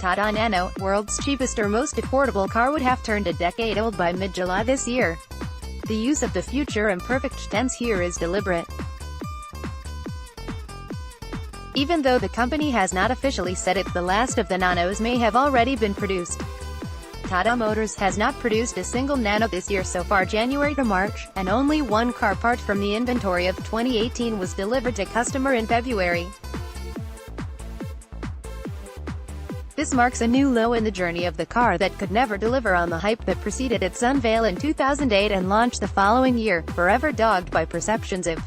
Tata Nano, world's cheapest or most affordable car, would have turned a decade old by mid-July this year. The use of the future imperfect tense here is deliberate. Even though the company has not officially said it, the last of the Nanos may have already been produced. Tata Motors has not produced a single Nano this year so far, January to March, and only one car part from the inventory of 2018 was delivered to customer in February. This marks a new low in the journey of the car that could never deliver on the hype that preceded its unveil in 2008 and launch the following year, forever dogged by perceptions of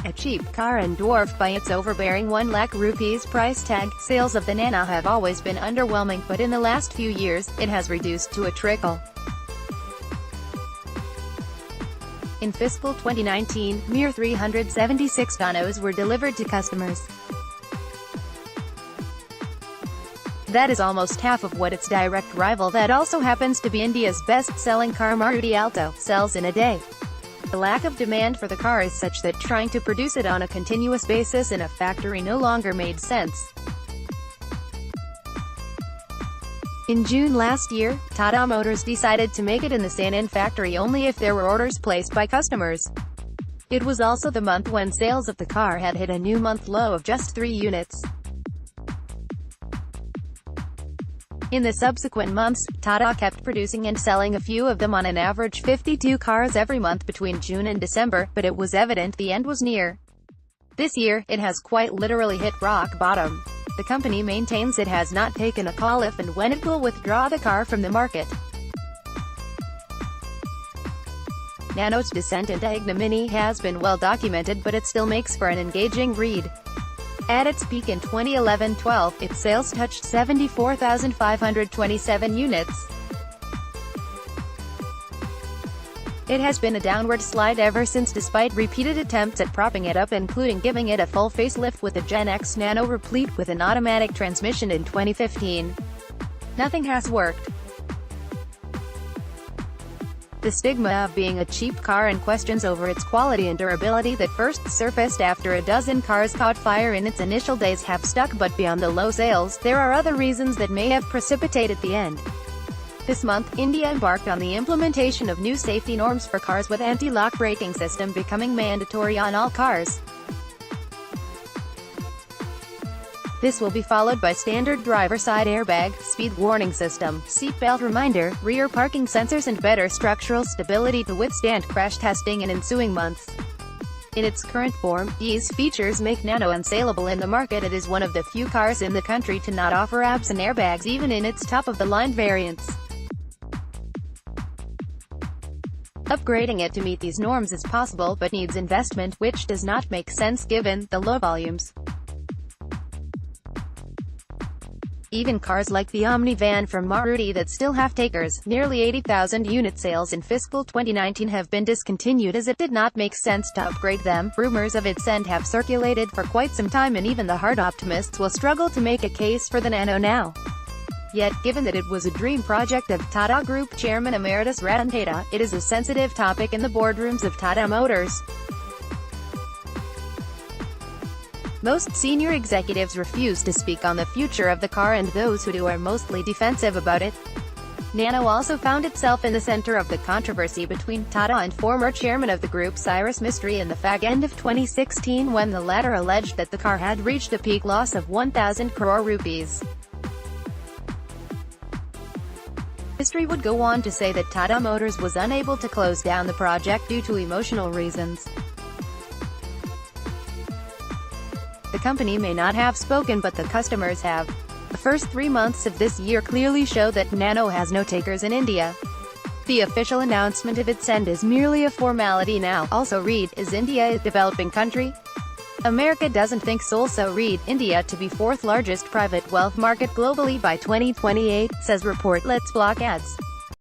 a cheap car and dwarfed by its overbearing 1 lakh rupees price tag. Sales of the Nano have always been underwhelming, but in the last few years, it has reduced to a trickle. In fiscal 2019, mere 376 Nanos were delivered to customers. That is almost half of what its direct rival, that also happens to be India's best-selling car Maruti Alto, sells in a day. The lack of demand for the car is such that trying to produce it on a continuous basis in a factory no longer made sense. In June last year, Tata Motors decided to make it in the Sanand factory only if there were orders placed by customers. It was also the month when sales of the car had hit a new month low of just 3 units. In the subsequent months, Tata kept producing and selling a few of them, on an average 52 cars every month between June and December, but it was evident the end was near. This year, it has quite literally hit rock bottom. The company maintains it has not taken a call if and when it will withdraw the car from the market. Nano's descent into ignominy has been well documented, but it still makes for an engaging read. At its peak in 2011-12, its sales touched 74,527 units. It has been a downward slide ever since, despite repeated attempts at propping it up, including giving it a full facelift with a Gen X Nano replete with an automatic transmission in 2015. Nothing has worked. The stigma of being a cheap car and questions over its quality and durability that first surfaced after a dozen cars caught fire in its initial days have stuck, but beyond the low sales, there are other reasons that may have precipitated the end. This month, India embarked on the implementation of new safety norms for cars, with anti-lock braking system becoming mandatory on all cars. This will be followed by standard driver side airbag, speed warning system, seatbelt reminder, rear parking sensors, and better structural stability to withstand crash testing in ensuing months. In its current form, these features make Nano unsaleable in the market. It is one of the few cars in the country to not offer ABS and airbags even in its top-of-the-line variants. Upgrading it to meet these norms is possible, but needs investment, which does not make sense given the low volumes. Even cars like the Omni van from Maruti that still have takers, nearly 80,000 unit sales in fiscal 2019, have been discontinued as it did not make sense to upgrade them. Rumors of its end have circulated for quite some time, and even the hard optimists will struggle to make a case for the Nano now. Yet, given that it was a dream project of Tata Group Chairman Emeritus Ratan Tata, it is a sensitive topic in the boardrooms of Tata Motors. Most senior executives refuse to speak on the future of the car, and those who do are mostly defensive about it. Nano also found itself in the center of the controversy between Tata and former chairman of the group Cyrus Mistry in the end of 2016, when the latter alleged that the car had reached a peak loss of 1,000 crore rupees. Mistry would go on to say that Tata Motors was unable to close down the project due to emotional reasons. The company may not have spoken, but the customers have. The first 3 months of this year clearly show that Nano has no takers in India. The official announcement of its end is merely a formality now. Also read, is India a developing country? America doesn't think so. Also read, India to be 4th largest private wealth market globally by 2028, says report. Let's block ads.